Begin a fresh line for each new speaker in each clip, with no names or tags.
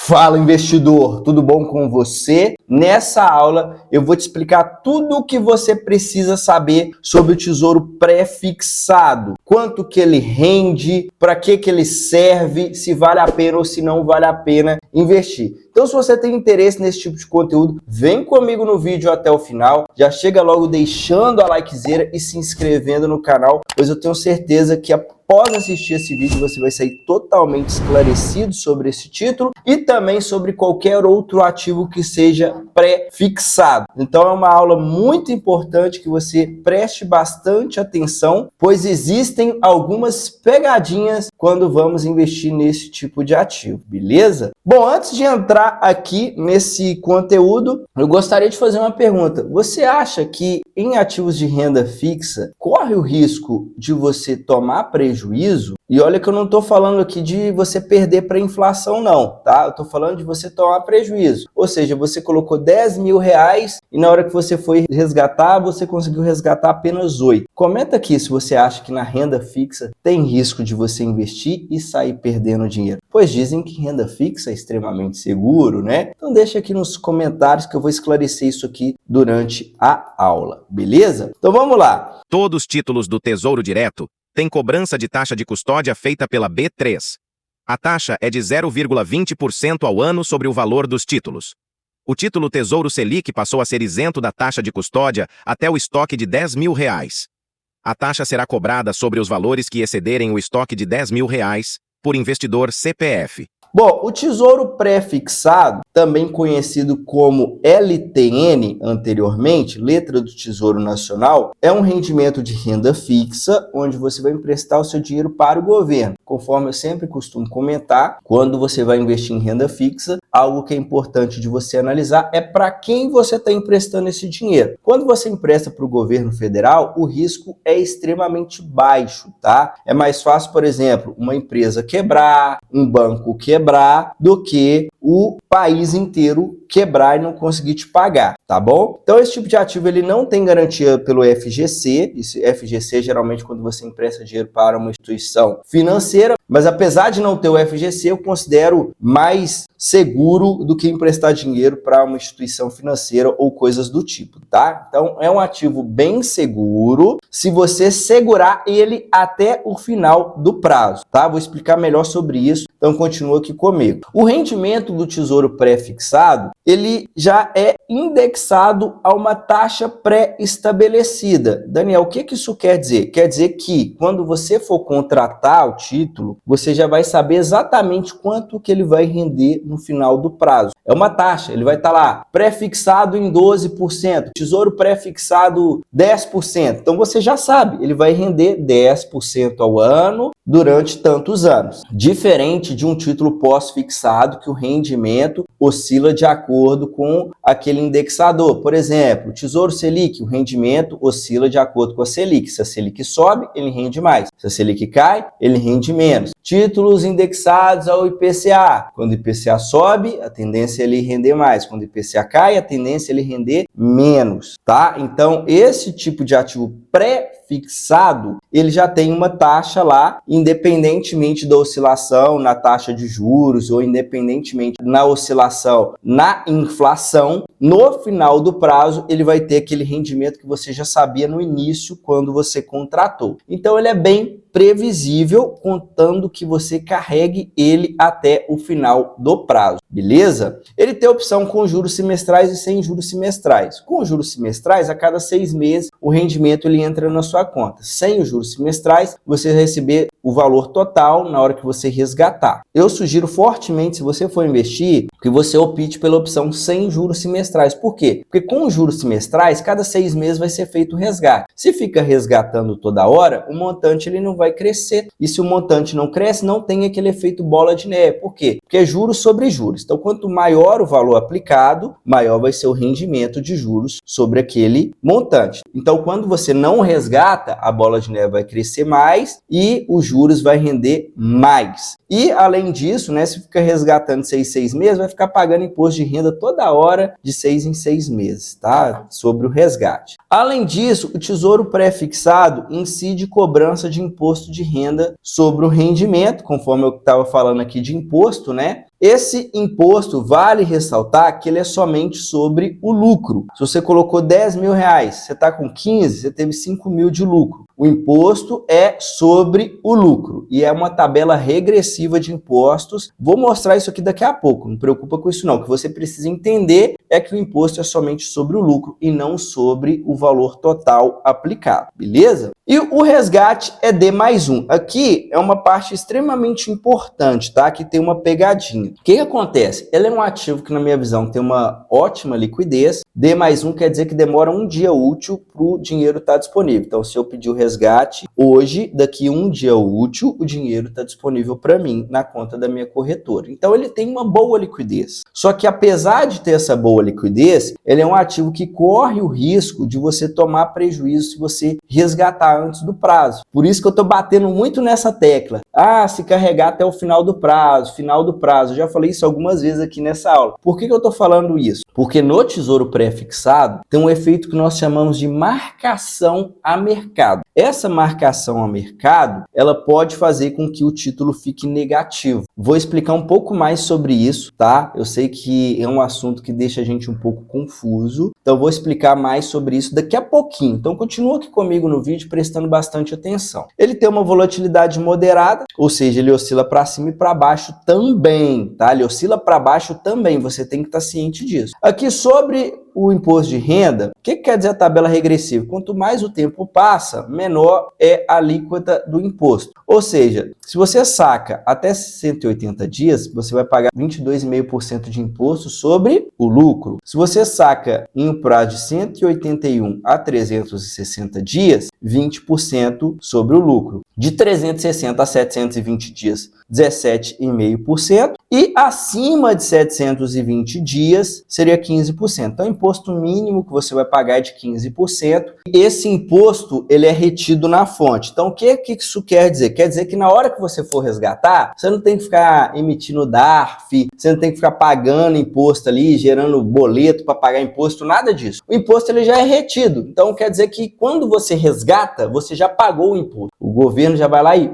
Fala, investidor, tudo bom com você? Nessa aula eu vou te explicar tudo o que você precisa saber sobre o tesouro pré-fixado, quanto que ele rende, para que ele serve, se vale a pena ou se não vale a pena investir. Então, se você tem interesse nesse tipo de conteúdo, vem comigo no vídeo até o final, já chega logo deixando a likezeira e se inscrevendo no canal, pois eu tenho certeza que após assistir esse vídeo você vai sair totalmente esclarecido sobre esse título e também sobre qualquer outro ativo que seja pré-fixado. Então é uma aula muito importante que você preste bastante atenção, pois existem algumas pegadinhas quando vamos investir nesse tipo de ativo, beleza? Bom, antes de entrar aqui nesse conteúdo, eu gostaria de fazer uma pergunta. Você acha que em ativos de renda fixa corre o risco de você tomar prejuízo? E olha que eu não estou falando aqui de você perder para a inflação não, tá? Eu estou falando de você tomar prejuízo. Ou seja, você colocou 10 mil reais e na hora que você foi resgatar, você conseguiu resgatar apenas 8. Comenta aqui se você acha que na renda fixa tem risco de você investir e sair perdendo dinheiro. Pois dizem que renda fixa é extremamente seguro, né? Então deixa aqui nos comentários que eu vou esclarecer isso aqui durante a aula, beleza? Então vamos lá.
Todos os títulos do Tesouro Direto têm cobrança de taxa de custódia feita pela B3. A taxa é de 0,20% ao ano sobre o valor dos títulos. O título Tesouro Selic passou a ser isento da taxa de custódia até o estoque de 10 mil reais. A taxa será cobrada sobre os valores que excederem o estoque de 10 mil reais por investidor CPF.
Bom, o Tesouro Pré-Fixado, também conhecido como LTN anteriormente, Letra do Tesouro Nacional, é um rendimento de renda fixa, onde você vai emprestar o seu dinheiro para o governo. Conforme eu sempre costumo comentar, quando você vai investir em renda fixa, algo que é importante de você analisar é para quem você está emprestando esse dinheiro. Quando você empresta para o governo federal, o risco é extremamente baixo, tá? É mais fácil, por exemplo, uma empresa quebrar, um banco quebrar, do que o país inteiro quebrar e não conseguir te pagar, tá bom? Então esse tipo de ativo ele não tem garantia pelo FGC, esse FGC geralmente quando você empresta dinheiro para uma instituição financeira, mas apesar de não ter o FGC, eu considero mais seguro do que emprestar dinheiro para uma instituição financeira ou coisas do tipo, tá? Então é um ativo bem seguro se você segurar ele até o final do prazo, tá? Vou explicar melhor sobre isso, então continua aqui comigo. O rendimento do Tesouro Pré-Fixado, ele já é indexado a uma taxa pré-estabelecida. Daniel, o que isso quer dizer? Quer dizer que quando você for contratar o título, você já vai saber exatamente quanto que ele vai render no final do prazo. É uma taxa, ele vai estar lá, pré-fixado em 12%, tesouro pré-fixado 10%. Então você já sabe, ele vai render 10% ao ano durante tantos anos. Diferente de um título pós-fixado, que o rendimento oscila de acordo com aquele indexador. Por exemplo, o Tesouro Selic, o rendimento oscila de acordo com a Selic. Se a Selic sobe, ele rende mais. Se a Selic cai, ele rende menos. Títulos indexados ao IPCA. Quando o IPCA sobe, a tendência é ele render mais. Quando o IPCA cai, a tendência é ele render menos, tá? Então, esse tipo de ativo pré-fixado, ele já tem uma taxa lá, independentemente da oscilação na taxa de juros ou independentemente na oscilação na inflação, no final do prazo ele vai ter aquele rendimento que você já sabia no início quando você contratou. Então ele é bem previsível, contando que você carregue ele até o final do prazo, beleza? Ele tem a opção com juros semestrais e sem juros semestrais. Com juros semestrais, a cada 6 meses, o rendimento ele entra na sua conta. Sem os juros semestrais, você vai receber o valor total na hora que você resgatar. Eu sugiro fortemente, se você for investir, que você opte pela opção sem juros semestrais. Por quê? Porque com os juros semestrais, cada 6 meses vai ser feito o resgate. Se fica resgatando toda hora, o montante ele não vai crescer. E se o montante não cresce, não tem aquele efeito bola de neve. Por quê? Porque é juros sobre juros. Então, quanto maior o valor aplicado, maior vai ser o rendimento de juros sobre aquele montante. Então, quando você não resgata, a bola de neve vai crescer mais e os juros vai render mais. E, além disso, né, se fica resgatando 6 meses, vai ficar pagando imposto de renda toda hora de 6 em 6 meses, tá? Sobre o resgate. Além disso, o Tesouro Pré-Fixado incide cobrança de imposto de renda sobre o rendimento, conforme eu estava falando aqui de imposto, né? Esse imposto, vale ressaltar que ele é somente sobre o lucro. Se você colocou 10 mil reais, você está com 15, você teve 5 mil de lucro. O imposto é sobre o lucro e é uma tabela regressiva de impostos. Vou mostrar isso aqui daqui a pouco, não preocupa com isso não. O que você precisa entender é que o imposto é somente sobre o lucro e não sobre o valor total aplicado, beleza? E o resgate é D mais 1. Aqui é uma parte extremamente importante, tá? Que tem uma pegadinha. O que acontece? Ele é um ativo que, na minha visão, tem uma ótima liquidez. D mais 1 quer dizer que demora um dia útil para o dinheiro estar disponível. Então, se eu pedir o resgate hoje, daqui um dia útil, o dinheiro está disponível para mim na conta da minha corretora. Então, ele tem uma boa liquidez. Só que, apesar de ter essa boa liquidez, ele é um ativo que corre o risco de você tomar prejuízo se você resgatar antes do prazo. Por isso que eu estou batendo muito nessa tecla. Se carregar até o final do prazo, Eu já falei isso algumas vezes aqui nessa aula. Por que eu estou falando isso? Porque no Tesouro Pré-fixado tem um efeito que nós chamamos de marcação a mercado. Essa marcação a mercado, ela pode fazer com que o título fique negativo. Vou explicar um pouco mais sobre isso, tá? Eu sei que é um assunto que deixa a gente um pouco confuso, então vou explicar mais sobre isso daqui a pouquinho. Então continua aqui comigo no vídeo prestando bastante atenção. Ele tem uma volatilidade moderada, ou seja, ele oscila para cima e para baixo também, tá? Ele oscila para baixo também, você tem que estar ciente disso. Aqui sobre o imposto de renda, o que quer dizer a tabela regressiva? Quanto mais o tempo passa, menor é a alíquota do imposto. Ou seja, se você saca até 180 dias, você vai pagar 22,5% de imposto sobre o lucro. Se você saca em um prazo de 181 a 360 dias, 20% sobre o lucro. De 360 a 720 dias, 17,5%. E acima de 720 dias, seria 15%. Então, o imposto mínimo que você vai pagar é de 15%. Esse imposto, ele é retido na fonte. Então, o que isso quer dizer? Quer dizer que na hora que você for resgatar, você não tem que ficar emitindo DARF, você não tem que ficar pagando imposto ali, gerando boleto para pagar imposto, nada disso. O imposto, ele já é retido. Então, quer dizer que quando você resgata, você já pagou o imposto. O governo já vai lá e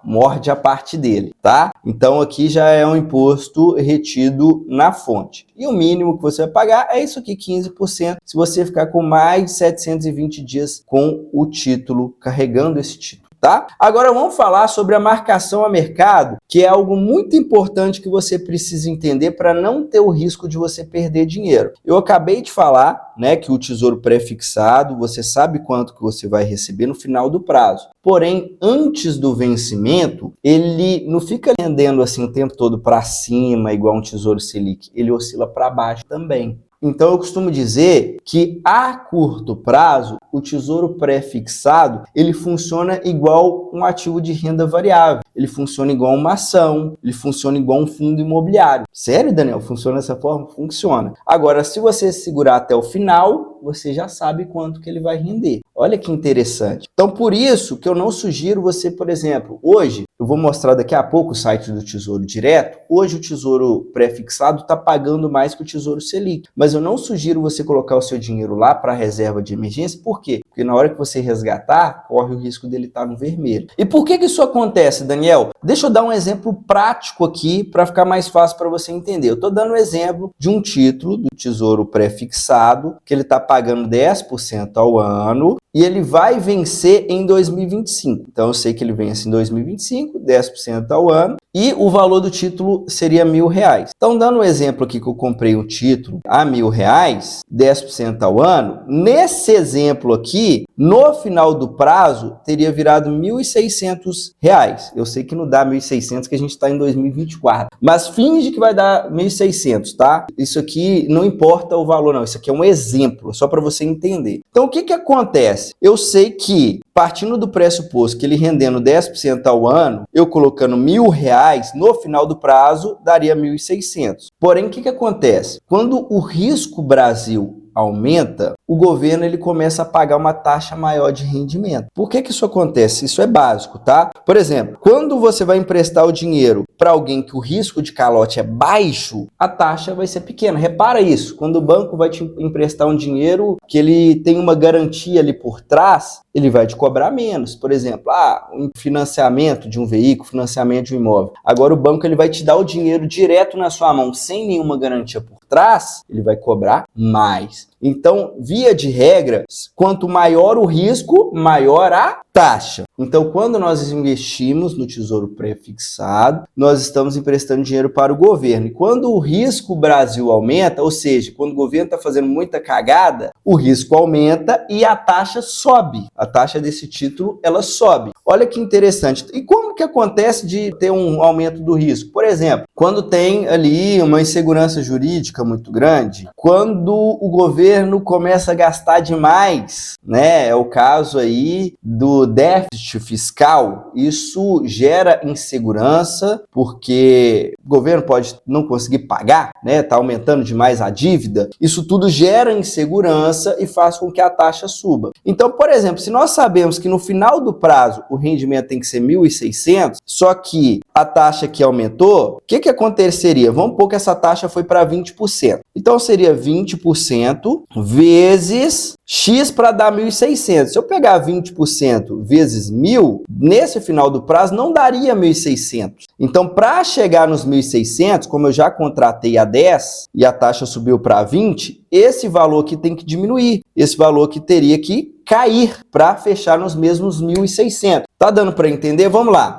morde a parte dele, tá? Então, aqui já é um imposto retido na fonte. E o mínimo que você vai pagar é isso aqui, 15%, se você ficar com mais de 720 dias com o título, carregando esse título. Tá? Agora vamos falar sobre a marcação a mercado, que é algo muito importante que você precisa entender para não ter o risco de você perder dinheiro. Eu acabei de falar, né, que o Tesouro Pré-fixado, você sabe quanto que você vai receber no final do prazo. Porém, antes do vencimento, ele não fica rendendo assim o tempo todo para cima, igual um Tesouro Selic, ele oscila para baixo também. Então, eu costumo dizer que a curto prazo, o Tesouro Pré-fixado, ele funciona igual um ativo de renda variável. Ele funciona igual uma ação, ele funciona igual um fundo imobiliário. Sério, Daniel? Funciona dessa forma? Funciona. Agora, se você segurar até o final, você já sabe quanto que ele vai render. Olha que interessante. Então, por isso que eu não sugiro você, por exemplo, hoje, eu vou mostrar daqui a pouco o site do Tesouro Direto, hoje o Tesouro Pré-fixado está pagando mais que o Tesouro Selic, mas eu não sugiro você colocar o seu dinheiro lá para reserva de emergência, por quê? Porque na hora que você resgatar, corre o risco dele estar no vermelho. E por que isso acontece, Daniel? Deixa eu dar um exemplo prático aqui para ficar mais fácil para você entender. Eu estou dando um exemplo de um título do Tesouro Pré-fixado, que ele está pagando 10% ao ano, e ele vai vencer em 2025. Então, eu sei que ele vence em 2025, 10% ao ano, e o valor do título seria R$1.000. Então, dando um exemplo aqui que eu comprei um título a R$1.000, 10% ao ano, nesse exemplo aqui, no final do prazo, teria virado R$1.600. Eu sei que não dá 1.600, que a gente está em 2024, mas finge que vai dar 1.600, tá? Isso aqui não importa o valor, não. Isso aqui é um exemplo, só para você entender. Então, o que acontece? Eu sei que, partindo do pressuposto que ele rendendo 10% ao ano, eu colocando R$1.000, no final do prazo, daria 1.600. Porém, o que acontece? Quando o risco Brasil aumenta, o governo ele começa a pagar uma taxa maior de rendimento. Por que que isso acontece? Isso é básico, tá? Por exemplo, quando você vai emprestar o dinheiro para alguém que o risco de calote é baixo, a taxa vai ser pequena. Repara isso, quando o banco vai te emprestar um dinheiro que ele tem uma garantia ali por trás, ele vai te cobrar menos. Por exemplo, um financiamento de um veículo, financiamento de um imóvel. Agora o banco ele vai te dar o dinheiro direto na sua mão, sem nenhuma garantia por trás, ele vai cobrar mais. Então, via de regra, quanto maior o risco, maior a taxa. Então, quando nós investimos no Tesouro Pré-fixado, nós estamos emprestando dinheiro para o governo. E quando o risco Brasil aumenta, ou seja, quando o governo está fazendo muita cagada, o risco aumenta e a taxa sobe. A taxa desse título, ela sobe. Olha que interessante. E como que acontece de ter um aumento do risco? Por exemplo, quando tem ali uma insegurança jurídica muito grande, quando o governo começa a gastar demais, né? É o caso aí do déficit fiscal. Isso gera insegurança, porque o governo pode não conseguir pagar, né? Tá aumentando demais a dívida. Isso tudo gera insegurança e faz com que a taxa suba. Então, por exemplo, se nós sabemos que no final do prazo o rendimento tem que ser 1.600, só que a taxa que aumentou, o que aconteceria? Vamos supor que essa taxa foi para 20%. Então seria 20% vezes X para dar 1.600. Se eu pegar 20% vezes 1.000, nesse final do prazo não daria 1.600. Então, para chegar nos 1.600, como eu já contratei a 10 e a taxa subiu para 20, esse valor aqui tem que diminuir. Esse valor aqui teria que cair para fechar nos mesmos 1.600. Tá dando para entender? Vamos lá.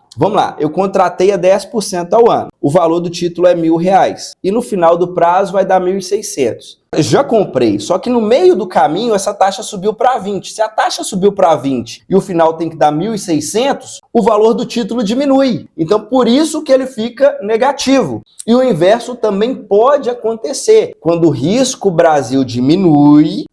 Eu contratei a 10% ao ano. O valor do título é R$1.000. E no final do prazo vai dar 1.600. Já comprei, só que no meio do caminho essa taxa subiu para 20. Se a taxa subiu para 20 e o final tem que dar 1.600, o valor do título diminui. Então, por isso que ele fica negativo. E o inverso também pode acontecer. Quando o risco Brasil diminui,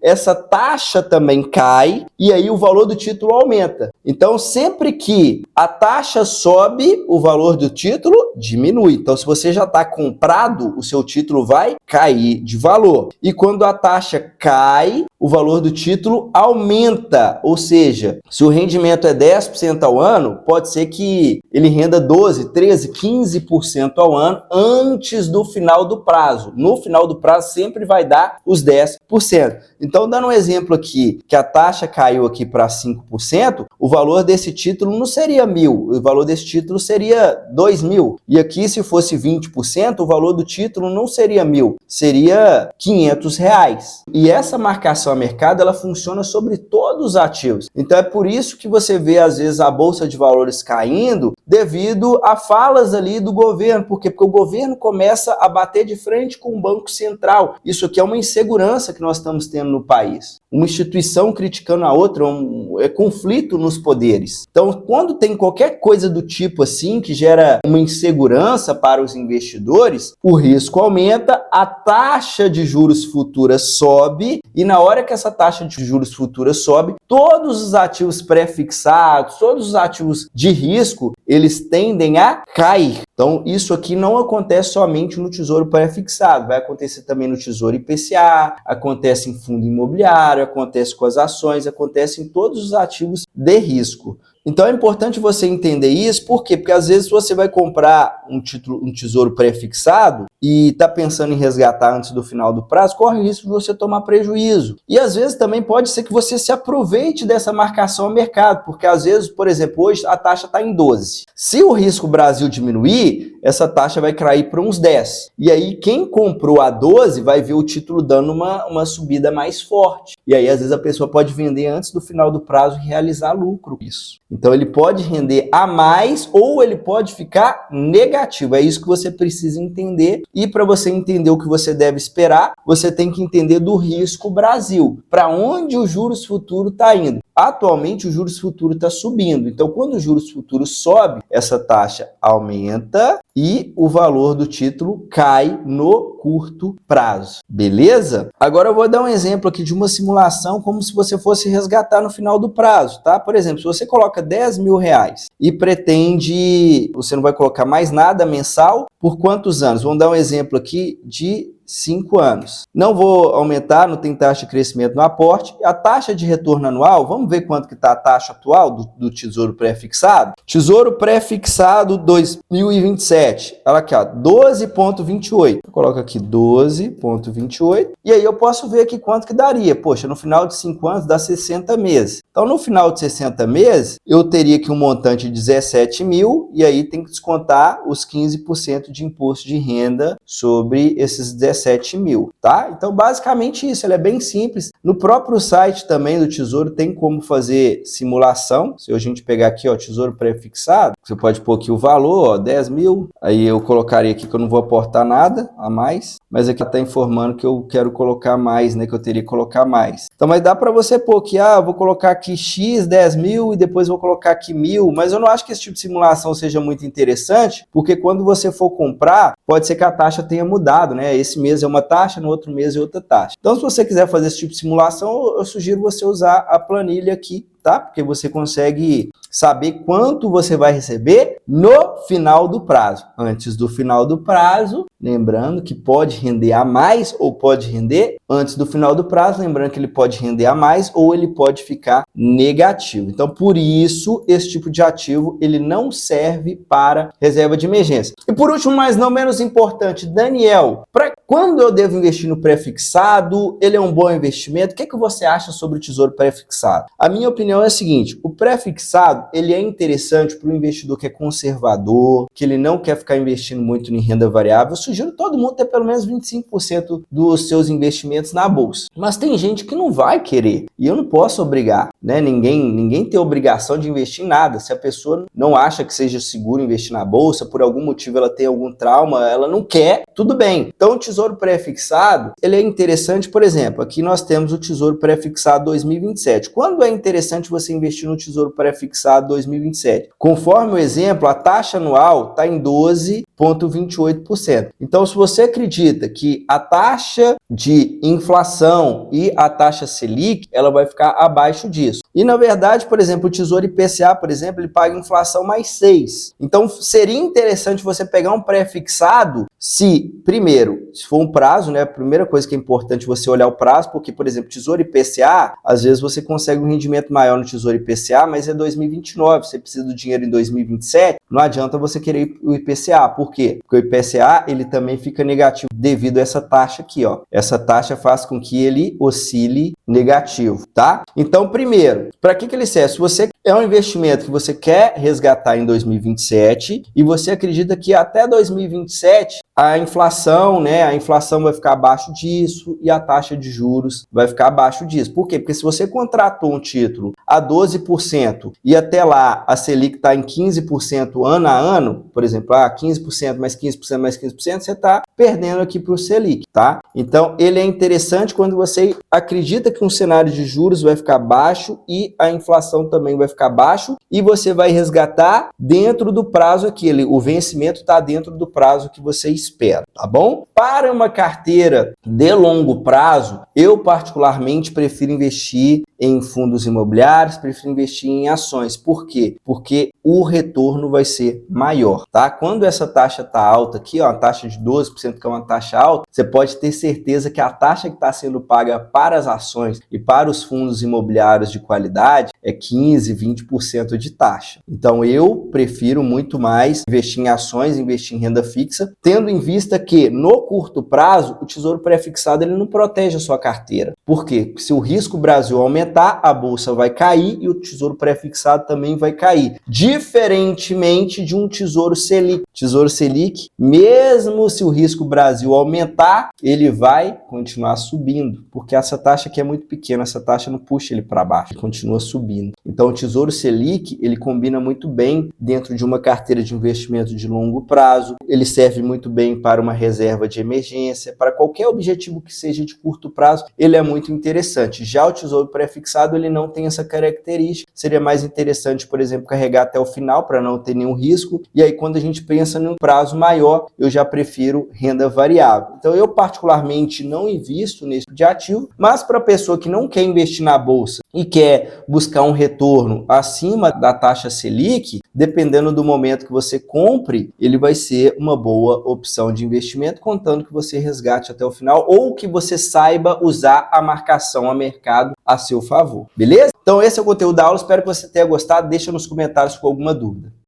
essa taxa também cai e aí o valor do título aumenta. Então, sempre que a taxa sobe, o valor do título diminui. Então, se você já está comprado, o seu título vai cair de valor. E quando a taxa cai, o valor do título aumenta. Ou seja, se o rendimento é 10% ao ano, pode ser que ele renda 12%, 13%, 15% ao ano antes do final do prazo. No final do prazo sempre vai dar os 10%. Então, dando um exemplo aqui, que a taxa caiu aqui para 5%, o valor desse título não seria 1.000, o valor desse título seria 2.000. E aqui, se fosse 20%, o valor do título não seria 1.000, seria R$500. E essa marcação a mercado, ela funciona sobre todos os ativos. Então, é por isso que você vê, às vezes, a Bolsa de Valores caindo devido a falas ali do governo. Por quê? Porque o governo começa a bater de frente com o Banco Central. Isso aqui é uma insegurança que nós estamos tendo no país. Uma instituição criticando a outra, é conflito nos poderes. Então, quando tem qualquer coisa do tipo assim, que gera uma insegurança para os investidores, o risco aumenta, a taxa de juros futuras sobe, e na hora que essa taxa de juros futuras sobe, todos os ativos pré-fixados, todos os ativos de risco, eles tendem a cair. Então, isso aqui não acontece somente no Tesouro Pré-fixado, vai acontecer também no Tesouro IPCA, acontece em fundo imobiliário, acontece com as ações, acontece em todos os ativos de risco. Então é importante você entender isso, por quê? Porque às vezes você vai comprar um tesouro pré-fixado e está pensando em resgatar antes do final do prazo, corre o risco de você tomar prejuízo. E às vezes também pode ser que você se aproveite dessa marcação ao mercado, porque às vezes, por exemplo, hoje a taxa está em 12. Se o risco Brasil diminuir, essa taxa vai cair para uns 10. E aí quem comprou a 12 vai ver o título dando uma subida mais forte. E aí às vezes a pessoa pode vender antes do final do prazo e realizar lucro com isso. Então ele pode render a mais ou ele pode ficar negativo. É isso que você precisa entender. E para você entender o que você deve esperar, você tem que entender do risco Brasil. Para onde o juros futuro está indo? Atualmente o juros futuro está subindo. Então quando o juros futuro sobe, essa taxa aumenta e o valor do título cai no curto prazo. Beleza? Agora eu vou dar um exemplo aqui de uma simulação como se você fosse resgatar no final do prazo, tá? Por exemplo, se você coloca R$10.000 e pretende, você não vai colocar mais nada mensal, por quantos anos? Vamos dar um exemplo aqui de 5 anos. Não vou aumentar, não tem taxa de crescimento no aporte. A taxa de retorno anual, vamos ver quanto que está a taxa atual do Tesouro Pré-Fixado? Tesouro Pré-Fixado 2027. Olha aqui, 12,28. Coloca aqui 12,28. E aí eu posso ver aqui quanto que daria. Poxa, no final de 5 anos dá 60 meses. Então, no final de 60 meses, eu teria aqui um montante de 17 mil e aí tem que descontar os 15% de imposto de renda sobre esses 17 mil, tá? Então, basicamente isso, ele é bem simples. No próprio site também do Tesouro tem como fazer simulação. Se a gente pegar aqui, ó, Tesouro Pré-Fixado, você pode pôr aqui o valor, ó, 10 mil. Aí eu colocaria aqui que eu não vou aportar nada a mais, mas aqui está informando que eu quero colocar mais, né? Que eu teria que colocar mais. Então, mas dá para você pôr aqui, vou colocar aqui X, 10 mil e depois vou colocar aqui 1000, mas eu não acho que esse tipo de simulação seja muito interessante, porque quando você for comprar, pode ser que a taxa tenha mudado, né? Esse mês é uma taxa, no outro mês é outra taxa. Então, se você quiser fazer esse tipo de simulação, eu sugiro você usar a planilha aqui, tá? Porque você consegue saber quanto você vai receber no final do prazo. Antes do final do prazo, lembrando que pode render a mais ou pode render antes do final do prazo, lembrando que ele pode render a mais ou ele pode ficar negativo. Então, por isso, esse tipo de ativo, ele não serve para reserva de emergência. E por último, mas não menos importante, Daniel, para quando eu devo investir no pré-fixado? Ele é um bom investimento? O que você acha sobre o Tesouro Pré-Fixado? A minha opinião é a seguinte, o pré-fixado, ele é interessante para o investidor que é conservador, que ele não quer ficar investindo muito em renda variável. Eu sugiro todo mundo ter pelo menos 25% dos seus investimentos na bolsa. Mas tem gente que não vai querer, e eu não posso obrigar, né? Ninguém tem obrigação de investir em nada. Se a pessoa não acha que seja seguro investir na bolsa, por algum motivo ela tem algum trauma, ela não quer, tudo bem. Então o Tesouro Pré-Fixado, ele é interessante, por exemplo, aqui nós temos o Tesouro Pré-Fixado 2027. Quando é interessante você investir no Tesouro Pré-Fixado 2027? Conforme o exemplo, a taxa anual está em 12,28%. Então, se você acredita que a taxa de inflação e a taxa Selic, ela vai ficar abaixo disso. E, na verdade, por exemplo, o Tesouro IPCA, por exemplo, ele paga inflação mais 6. Então, seria interessante você pegar um pré-fixado se, primeiro, se for um prazo, né? A primeira coisa que é importante você olhar o prazo, porque, por exemplo, Tesouro IPCA, às vezes você consegue um rendimento maior no Tesouro IPCA, mas é 2029, você precisa do dinheiro em 2027, não adianta você querer o IPCA. Por quê? Porque o IPCA, ele também fica negativo devido a essa taxa aqui, ó. Essa taxa faz com que ele oscile negativo, tá? Então, primeiro, para que ele serve? Se você é um investimento que você quer resgatar em 2027 e você acredita que até 2027 a inflação, né, a inflação vai ficar abaixo disso e a taxa de juros vai ficar abaixo disso. Por quê? Porque se você contratou um título a 12% e até lá a Selic está em 15% ano a ano, por exemplo, 15% mais 15% mais 15%, você está perdendo aqui para o Selic, tá? Então, ele é interessante quando você acredita que um cenário de juros vai ficar baixo e a inflação também vai ficar baixo e você vai resgatar dentro do prazo aquele, o vencimento está dentro do prazo que você espera, tá bom? Para uma carteira de longo prazo, eu particularmente prefiro investir em fundos imobiliários, prefiro investir em ações. Por quê? Porque o retorno vai ser maior, tá? Quando essa taxa está alta aqui, ó, a taxa de 12%, que é uma taxa alta, você pode ter certeza que a taxa que está sendo paga para as ações e para os fundos imobiliários de qualidade é 15, 20% de taxa. Então, eu prefiro muito mais investir em ações, investir em renda fixa, tendo em vista que, no curto prazo, o Tesouro Pré-Fixado ele não protege a sua carteira. Por quê? Porque se o risco Brasil aumentar, a bolsa vai cair e o Tesouro Pré-Fixado também vai cair. Diferentemente de um Tesouro Selic. Tesouro Selic, mesmo se o risco Brasil aumentar, ele vai continuar subindo, porque essa taxa aqui é muito pequena, essa taxa não puxa ele para baixo, ele continua subindo. Então, o Tesouro Selic, ele combina muito bem dentro de uma carteira de investimento de longo prazo, ele serve muito bem para uma reserva de emergência, para qualquer objetivo que seja de curto prazo, ele é muito interessante. Já o Tesouro Pré-Fixado, ele não tem essa característica, seria mais interessante, por exemplo, carregar até o final para não ter nenhum risco, e aí quando a gente pensa prazo maior, eu já prefiro renda variável. Então, eu particularmente não invisto nesse tipo de ativo, mas para a pessoa que não quer investir na bolsa e quer buscar um retorno acima da taxa Selic, dependendo do momento que você compre, ele vai ser uma boa opção de investimento, contando que você resgate até o final ou que você saiba usar a marcação a mercado a seu favor, beleza? Então esse é o conteúdo da aula, espero que você tenha gostado, deixa nos comentários com alguma dúvida.